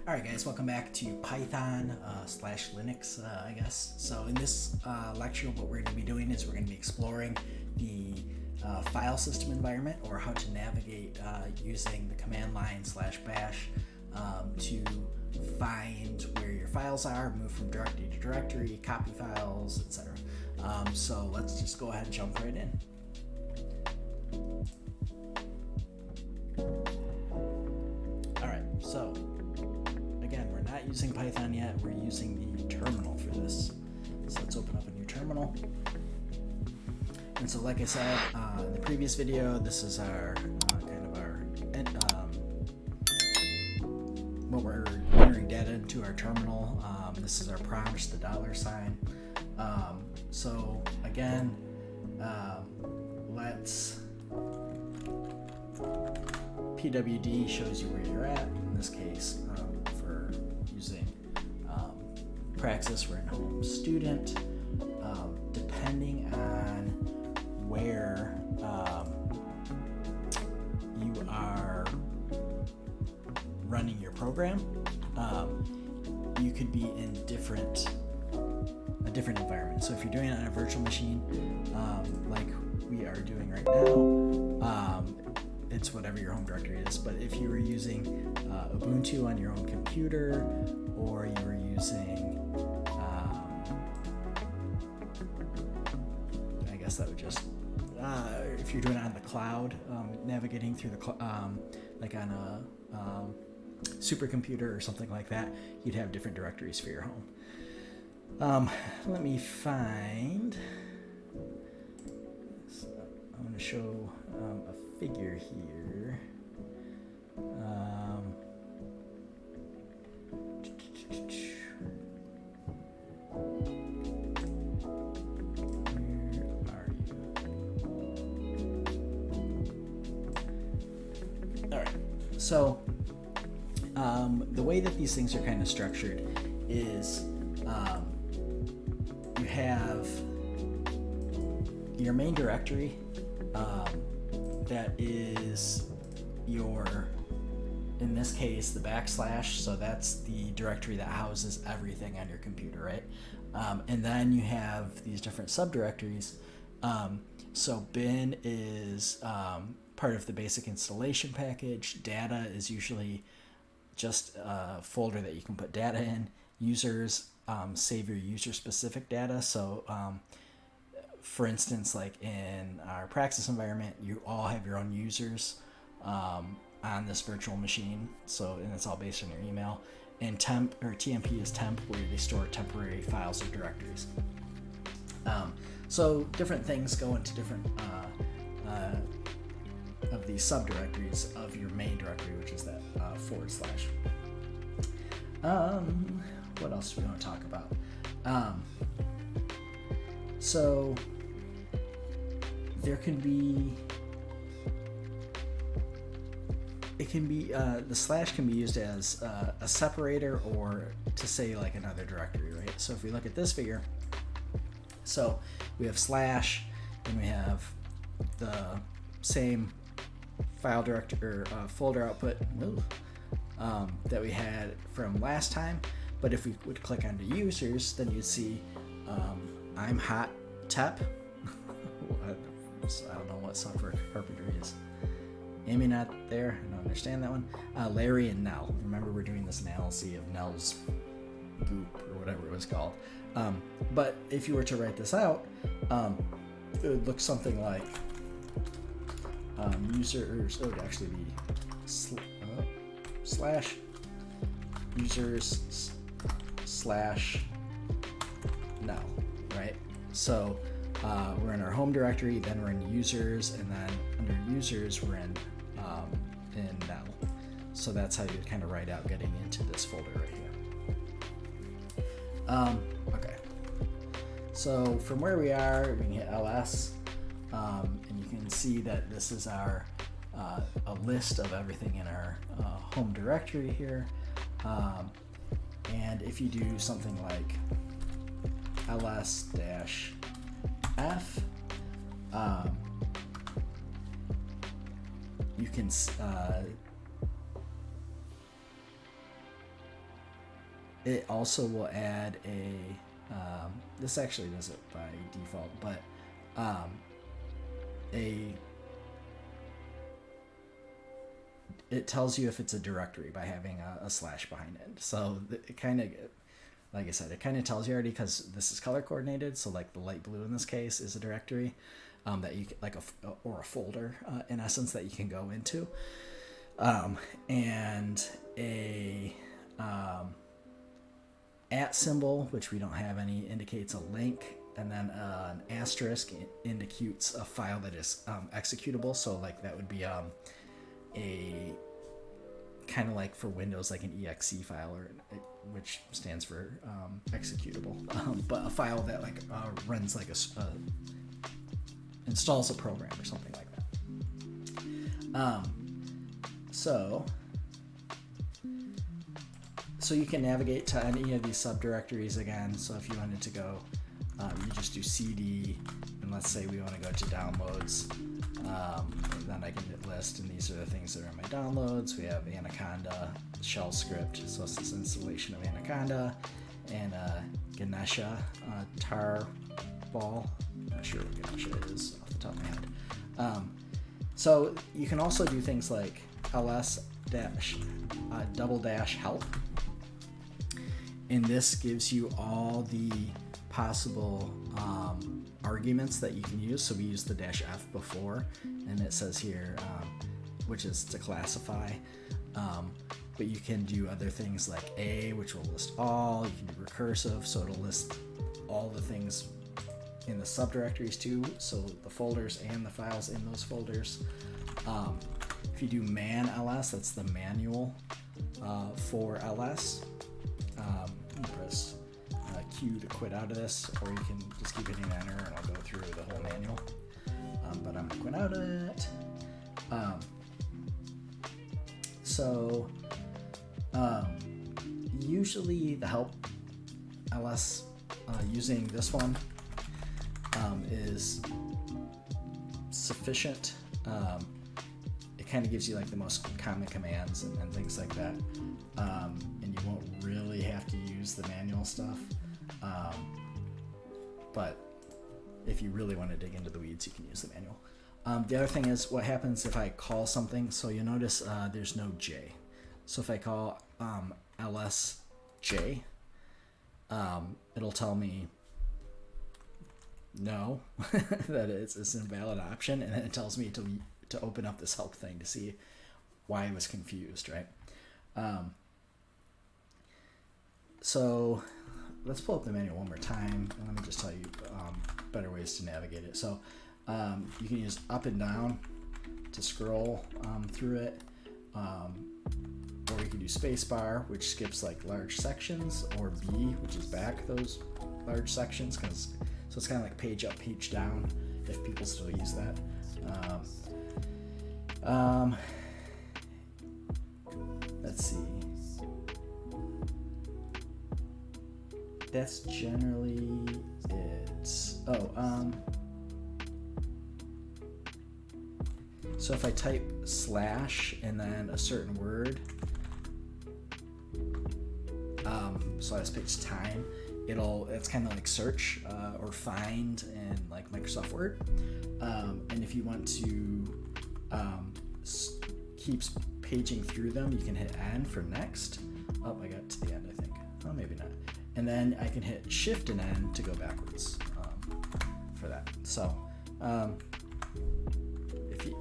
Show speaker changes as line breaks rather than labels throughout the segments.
Alright guys, welcome back to Python slash Linux, I guess. So in this lecture, what we're going to be doing is we're going to be exploring the file system environment, or how to navigate using the command line slash bash to find where your files are, move from directory to directory, copy files, etc. So let's just go ahead and jump right in. Alright, so again, we're not using Python yet, we're using the terminal for this. So let's open up a new terminal. And so like I said in the previous video, this is our what we're entering data into our terminal. This is our prompt, the $sign. So again, let's PWD shows you where you're at. In this case, for using Praxis, we're in home student. Depending on where you are running your program, you could be in a different environment. So if you're doing it on a virtual machine, like we are doing right now, it's whatever your home directory is. But if you were using Ubuntu on your own computer, or you were using, I guess that would just, if you're doing it on the cloud, navigating through the like on a supercomputer or something like that, you'd have different directories for your home. Let me find. So I'm going to show a figure here. Where are you? All right. So the way that these things are kind of structured is you have your main directory that is your, in this case, the backslash, so that's the directory that houses everything on your computer, right? And then you have these different subdirectories. So bin is part of the basic installation package. Data is usually just a folder that you can put data in. Users, save your user-specific data. So for instance, like in our Praxis environment, you all have your own users on this virtual machine. So, and it's all based on your email. And temp, or TMP, is temp, where they store temporary files or directories. So different things go into different of these subdirectories of your main directory, which is that /. What else do we want to talk about? So there can be, the slash can be used as a separator, or to say like another directory, right? So if we look at this figure, so we have slash, and we have the same file director, or folder output that we had from last time. But if we would click onto users, then you'd see I'm hot tep. I don't know what software carpentry is. Amy not there. I don't understand that one. Larry and Nell. Remember, we're doing this analysis of Nell's goop, or whatever it was called. But if you were to write this out, it would look something like users. It would actually be slash users slash Nell, right? So we're in our home directory, then we're in users, and then under users we're in Nell. So that's how you kind of write out getting into this folder right here. Okay. So from where we are, we can hit ls, and you can see that this is our a list of everything in our home directory here. And if you do something like ls-f, you can it also will add a, this actually does it by default, but it tells you if it's a directory by having a slash behind it. So it kind of, like I said, it kind of tells you already because this is color coordinated. So like the light blue in this case is a directory that you like or a folder in essence that you can go into, and a at symbol, which we don't have any, indicates a link, and then an asterisk indicates a file that is executable. So like that would be a kind of like for Windows, like an exe file, or which stands for executable, but a file that like runs like installs a program or something like that. So you can navigate to any of these subdirectories again. So if you wanted to go, you just do cd, and let's say we want to go to downloads, and then I can hit list, and these are the things that are in my downloads. We have Anaconda shell script, so it's this installation of Anaconda, and Ganesha tarball. I'm not sure what Ganesha is off the top of my head. So you can also do things like ls dash double dash help, and this gives you all the possible arguments that you can use. So we used the -f before, and it says here, which is to classify, but you can do other things like a, which will list all. You can do recursive, so it'll list all the things in the subdirectories too, so the folders and the files in those folders. If you do man ls, that's the manual for ls. Press Q to quit out of this, or you can just keep hitting enter and I'll go through the whole manual, but I'm gonna quit out of it. Usually the help ls using this one is sufficient. It kind of gives you like the most common commands and things like that, and you won't really have to use the manual stuff, but if you really want to dig into the weeds, you can use the manual. The other thing is what happens if I call something. So you'll notice there's no J. So if I call lsj, it'll tell me no, that it's an invalid option, and then it tells me to open up this help thing to see why I was confused, right? So let's pull up the manual one more time, and let me just tell you better ways to navigate it. So you can use up and down to scroll through it, or you can do spacebar, which skips like large sections, or B, which is back those large sections, so it's kind of like page up, page down, if people still use that. Let's see. That's generally it. So if I type slash and then a certain word, so I just picked time, it's kind of like search or find in like Microsoft Word. And if you want to keep paging through them, you can hit N for next. Oh, I got to the end, I think. Oh, maybe not. And then I can hit Shift and N to go backwards for that. So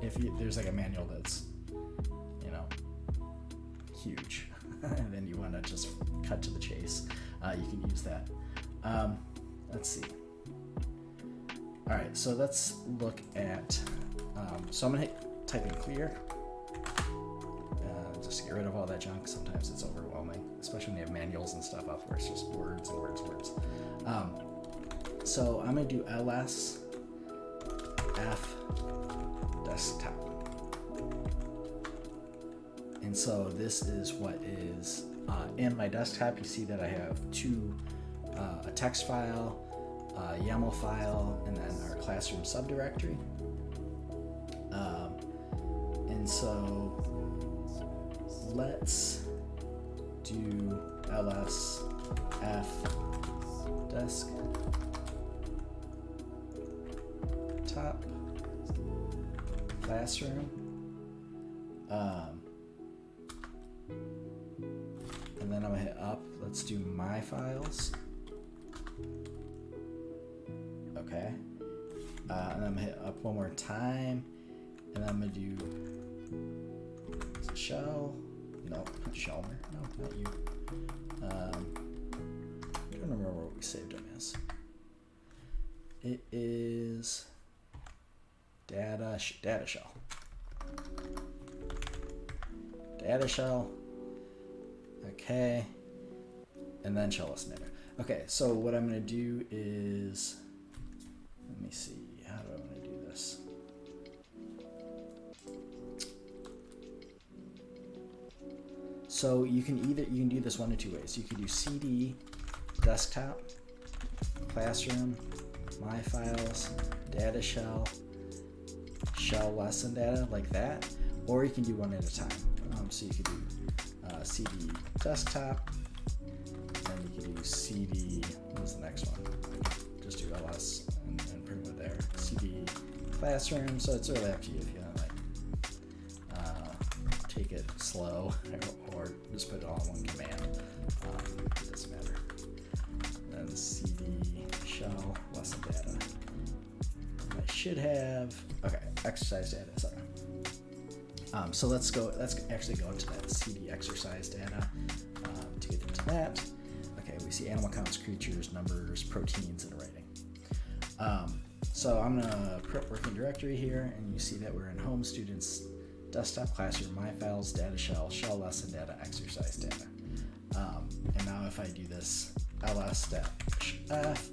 if there's like a manual that's, huge, and then you want to just cut to the chase, you can use that. Let's see. All right, so let's look at, so I'm gonna type in clear, just to get rid of all that junk. Sometimes it's overwhelming, especially when you have manuals and stuff up where it's just words and words and words. So I'm gonna do ls f desktop. And so this is what is in my desktop. You see that I have a text file, a YAML file, and then our classroom subdirectory. And so let's do ls F desk top classroom, and then I'm gonna hit up. Let's do my files. Okay, and I'm gonna hit up one more time, and I'm gonna do shell. No, not Shelmer. No, not you. I don't remember what we saved them as. It is data shell. Data shell. Okay. And then shell listen data. Okay, so what I'm going to do is, let me see, how do I want to do this? So you can do this one of two ways. You can do CD desktop classroom my files data shell lesson data like that, or you can do one at a time. So you could do CD desktop, and you can do CD, what was the next one? Just do ls and put it there. CD classroom. So it's really up to you if you want to take it slow or just put it all in one command. It doesn't matter. Then CD shell lesson data. I should have, okay, exercise data, sorry. So let's actually go into that CD exercise data to get into that. Okay, we see animal counts, creatures, numbers, proteins, and writing. So I'm gonna print working directory here, and you see that we're in home, students, desktop, classroom, my files, data shell lesson data, exercise data. And now if I do this ls-f,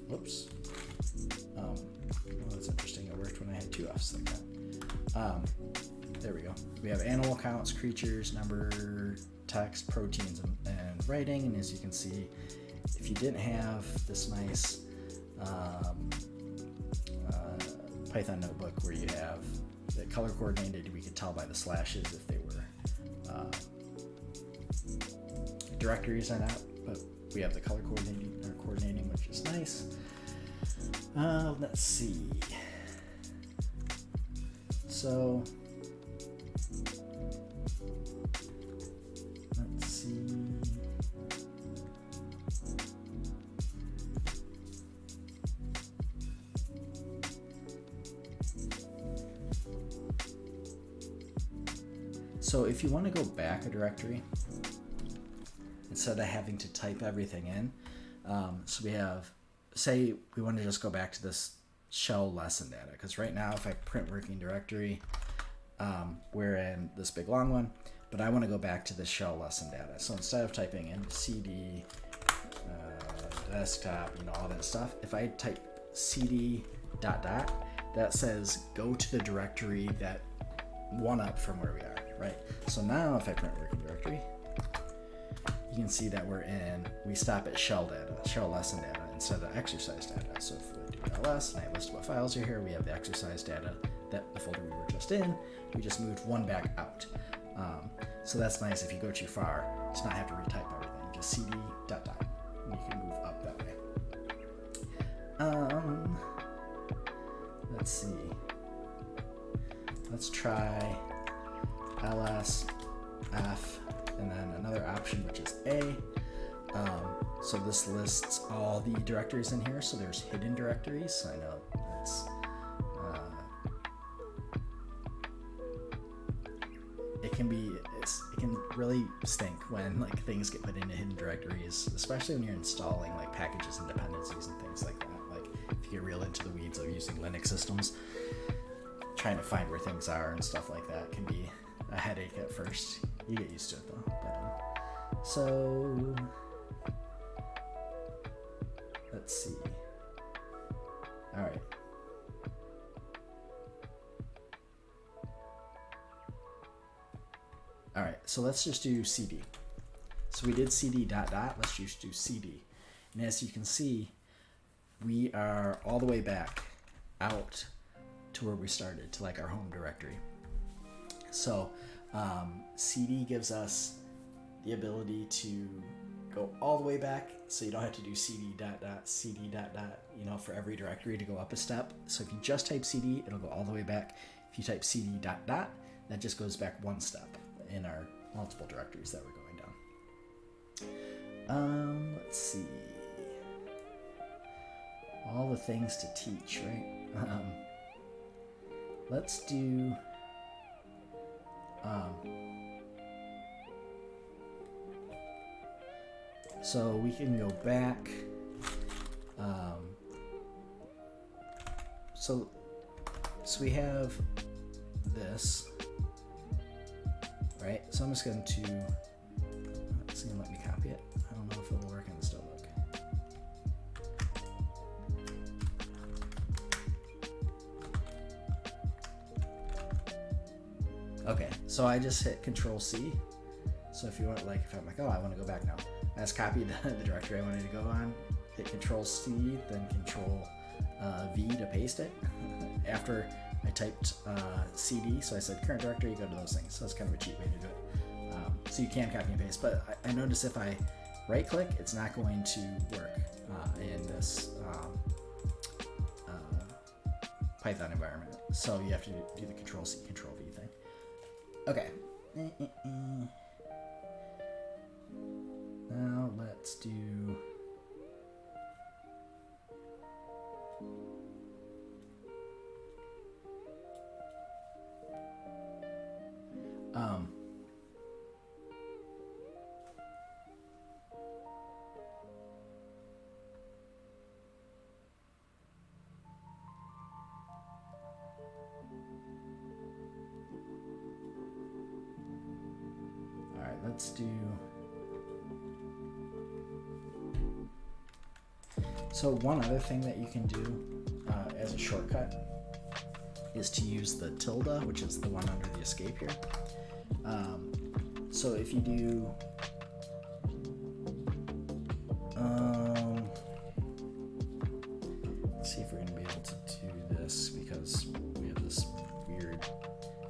whoops. Well, that's interesting. It worked when I had two F's like that. There we go. We have animal counts, creatures, number, text, proteins, and writing. And as you can see, if you didn't have this nice Python notebook where you have the color coordinated, we could tell by the slashes if they were directories or not. But we have the color coordinating, which is nice. Let's see. So let's see. So if you want to go back a directory, instead of having to type everything in, so we have, say we want to just go back to this shell lesson data, because right now if I print working directory, we're in this big long one, but I want to go back to the shell lesson data. So instead of typing in cd desktop, all that stuff, if I type cd ... that says go to the directory that one up from where we are, right? So now if I print working directory, you can see that we stop at shell lesson data instead of exercise data. So if we do ls and I list what files are here, we have the exercise data, that the folder we were just in. We just moved one back out. So that's nice if you go too far to not have to retype everything. Just cd ... and you can move up that way. Let's see. Let's try ls f and then another option, which is a. So this lists all the directories in here. So there's hidden directories. I know that's it can really stink when things get put into hidden directories, especially when you're installing packages and dependencies and things like that. If you get real into the weeds of using Linux systems, trying to find where things are and stuff like that can be a headache at first. You get used to it though. So let's see. All right. All right, so let's just do cd. So we did cd ... Let's just do cd. And as you can see, we are all the way back out to where we started, to our home directory. So cd gives us the ability to go all the way back, so you don't have to do cd dot dot cd dot dot, you know, for every directory to go up a step. So if you just type cd, it'll go all the way back. If you type cd dot dot, that just goes back one step in our multiple directories that we're going down. Let's see. All the things to teach, right? Let's do so we can go back. So we have this, right? So I'm just going to, it's going to let me copy it. I don't know if it'll work in the Stowbook. Okay, so I just hit Control C. So if you want, like, if I'm like, oh, I want to go back now, I just copied the directory I wanted to go on, hit Control C, then Control V to paste it. After I typed CD, so I said current directory, go to those things. So that's kind of a cheap way to do it. So you can copy and paste, but I notice if I right click, it's not going to work in this Python environment. So you have to do the Control C, Control V thing. Okay. Now let's do let's do, so one other thing that you can do as a shortcut is to use the tilde, which is the one under the escape here. So if you do let's see if we're going to be able to do this, because we have this weird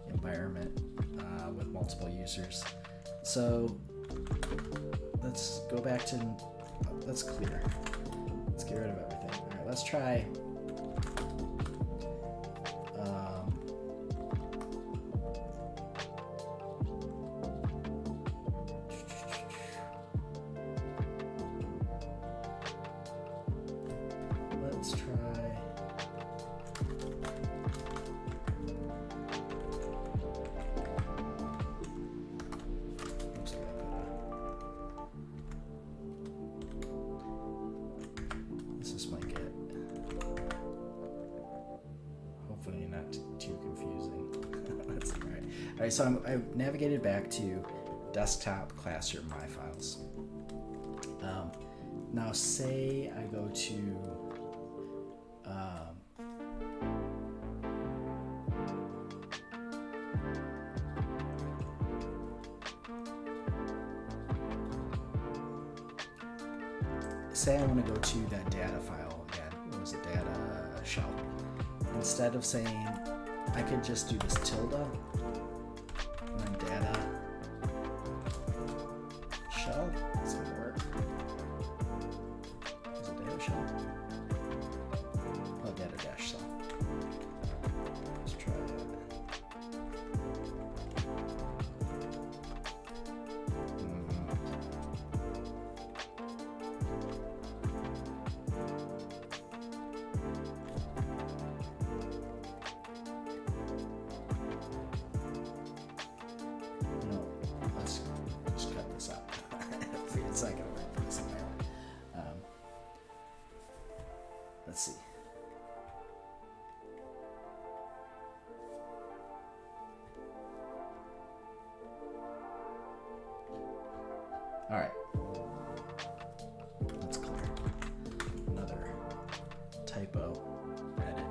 environment with multiple users. So let's go back to, let's clear. Let's get rid of everything. All right, let's try. Let's try. This might get, hopefully not too confusing. That's all right. All right, so I've navigated back to desktop, classroom, my files. Now say I go to say I want to go to that data file again. What was it? Data shell. Instead of saying, I could just do this tilde and then data shell. Does it work? Is it data shell? Oh, data dash cell. Let's try that. Let's see. All right. That's clear. Another typo edit.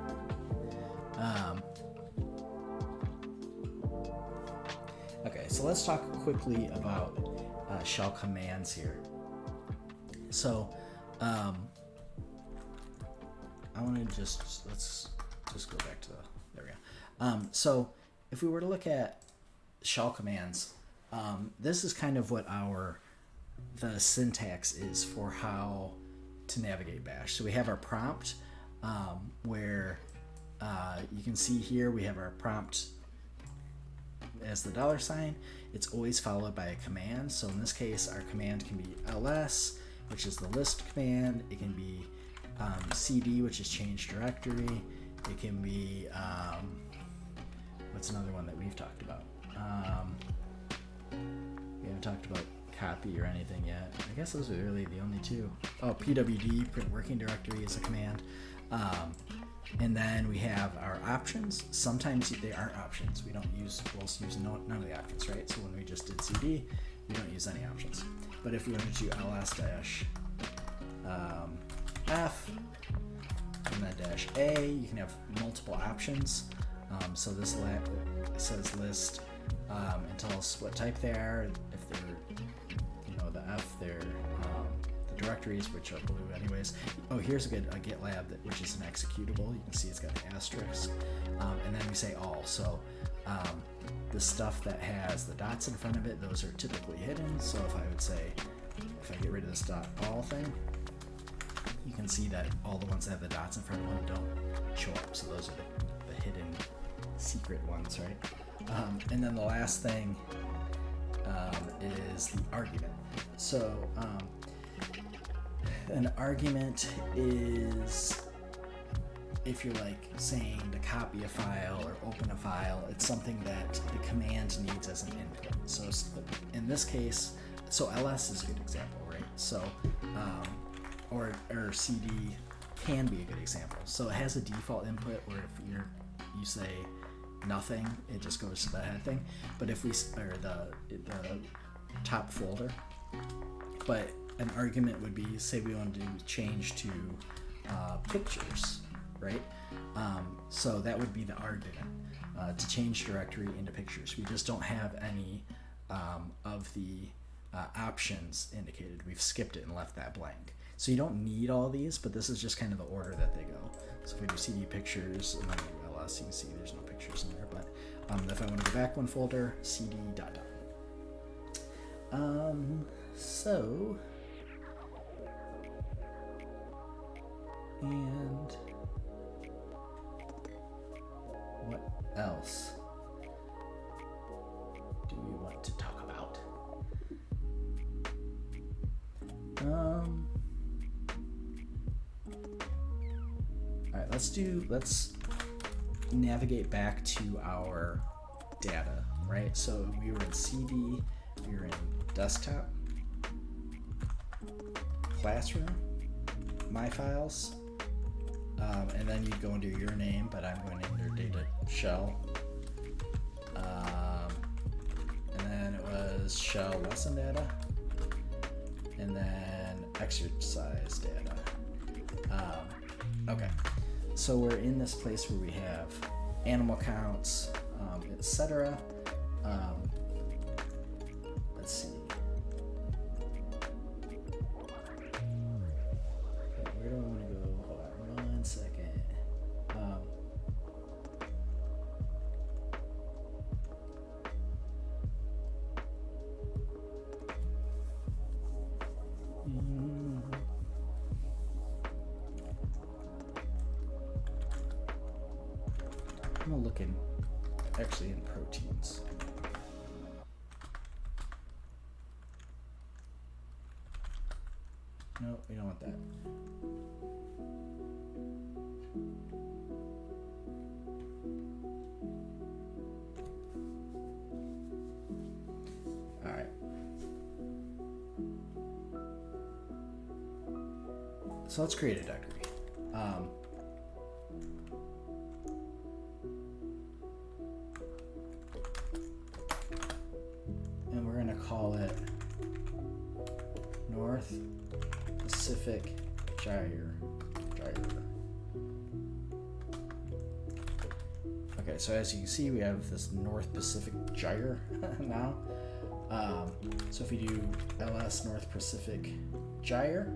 Okay, so let's talk quickly about shell commands here. So, I want to let's just go back to there we go. So if we were to look at shell commands, This is kind of what the syntax is for how to navigate bash. So we have our prompt, where you can see here we have our prompt as the $. It's always followed by a command. So in this case, our command can be ls, which is the list command. It can be cd, which is change directory. It can be what's another one that we've talked about? We haven't talked about copy or anything yet. I guess those are really the only two. Oh, pwd, print working directory, is a command. And then we have our options. Sometimes they aren't options. We'll use none of the options, right? So when we just did cd, we don't use any options. But if we wanted to do ls-f and then -a, you can have multiple options. So this says list and tell us what type they are. If they're, the F, they're the directories, which are blue anyways. Oh, here's a GitLab, which is an executable. You can see it's got an asterisk. And then we say all. So the stuff that has the dots in front of it, those are typically hidden. So if I would say, if I get rid of this .all thing, you can see that all the ones that have the dots in front of them don't show up. So those are the hidden secret ones, right? And then the last thing is the argument. So an argument is, if you're like saying to copy a file or open a file, it's something that the command needs as an input. So in this case, so ls is a good example, right? So or cd can be a good example. So it has a default input where if you say nothing, it just goes to the head thing. But if we, or the top folder, but an argument would be, say we want to change to pictures, right? So that would be the argument, to change directory into pictures. We just don't have any of the options indicated. We've skipped it and left that blank. So you don't need all these, but this is just kind of the order that they go. So if we do cd pictures and then we do ls, you can see there's no pictures in there. But if I want to go back one folder, cd ... So, and what else do we want to talk about? All right, let's navigate back to our data, right? So we were in CD, we were in desktop, classroom, my files, and then you'd go into your name, but I'm going to enter data shell, and then it was shell lesson data, and then exercise data. Okay, so we're in this place where we have animal counts, etc. Let's see. Where do I want to go? Hold on 1 second. I'm gonna look actually in proteins. No, we don't want that. All right. So let's create a directory. And we're going to call it North Pacific Gyre. Okay, so as you can see, we have this North Pacific Gyre now. So if we do ls North Pacific Gyre,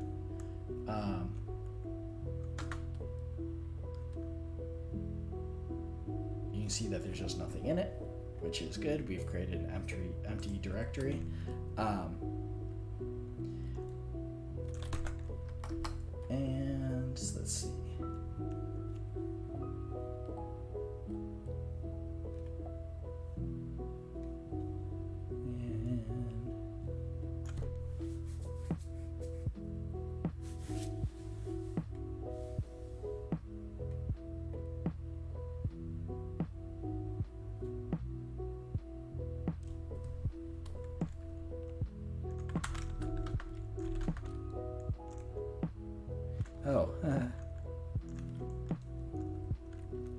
you can see that there's just nothing in it. which is good. We've created an empty directory. And let's see. Oh,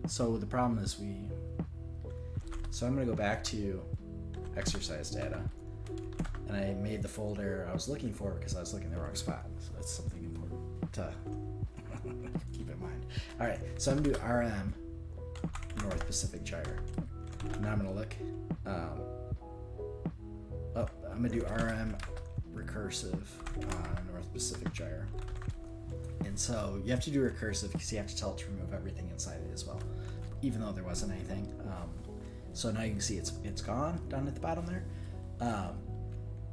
so the problem is so I'm going to go back to exercise data, and I made the folder I was looking for because I was looking in the wrong spot. So that's something important to keep in mind. All right, so I'm going to do RM North Pacific Gyre. Now I'm going to look. I'm going to do RM recursive North Pacific Gyre. And so you have to do recursive because you have to tell it to remove everything inside it as well, even though there wasn't anything. So now you can see it's gone down at the bottom there.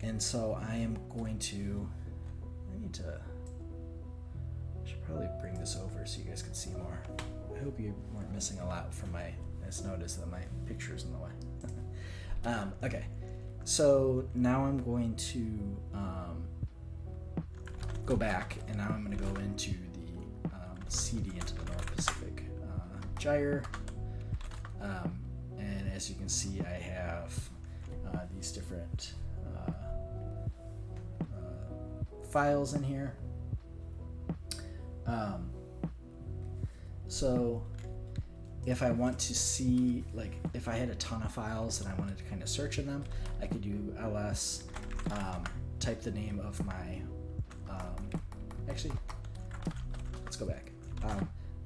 And so I am going to, I should probably bring this over so you guys can see more. I hope you weren't missing a lot from I just noticed that my picture's in the way. Okay, so now I'm going to go back, and now I'm going to go into the CD into the North Pacific Gyre. And as you can see, I have these different files in here. So if I want to see, like, if I had a ton of files and I wanted to kind of search in them, I could do ls, type the name of my, actually, let's go back.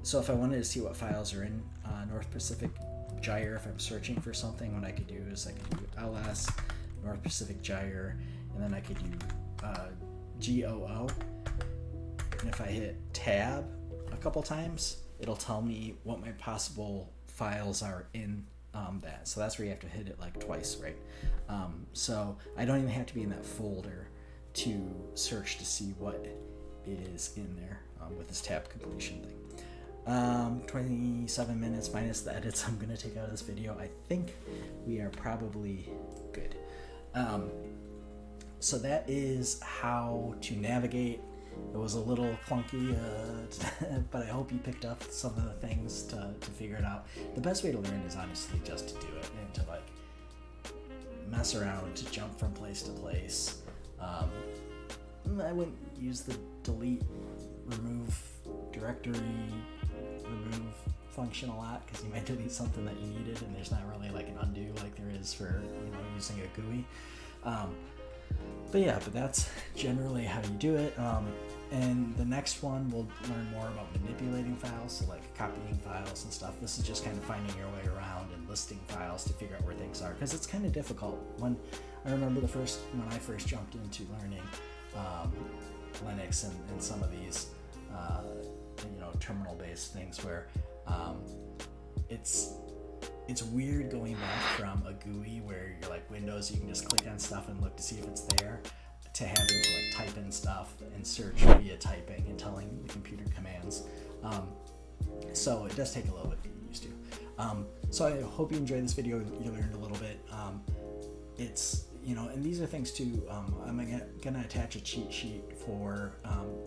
So if I wanted to see what files are in North Pacific Gyre, if I'm searching for something, what I could do is I could do ls North Pacific Gyre, and then I could do GOO. And if I hit tab a couple times, it'll tell me what my possible files are in that. So that's where you have to hit it like twice, right? So I don't even have to be in that folder to search to see what is in there with this tab completion thing. 27 minutes minus the edits I'm going to take out of this video. I think we are probably good. So that is how to navigate. It was a little clunky, but I hope you picked up some of the things to figure it out. The best way to learn is honestly just to do it and to like mess around, to jump from place to place. I wouldn't use the delete, remove directory, remove function a lot because you might delete something that you needed and there's not really like an undo like there is for using a GUI. But that's generally how you do it. And the next one we'll learn more about manipulating files, so like copying files and stuff. This is just kind of finding your way around and listing files to figure out where things are, because it's kind of difficult. When I remember when I first jumped into learning Linux and some of these terminal-based things where it's weird going back from a GUI where you're like Windows, you can just click on stuff and look to see if it's there, to having to like type in stuff and search via typing and telling the computer commands. So it does take a little bit to get used to. So I hope you enjoyed this video. You learned a little bit. It's and these are things too. I'm gonna attach a cheat sheet for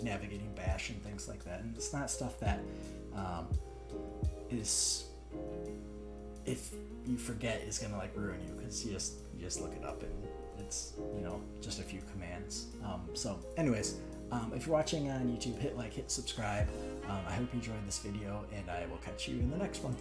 navigating Bash and things like that. And it's not stuff that is, if you forget, is gonna like ruin you, because you just look it up and it's just a few commands. So anyways, if you're watching on YouTube, hit subscribe. I hope you enjoyed this video, and I will catch you in the next one.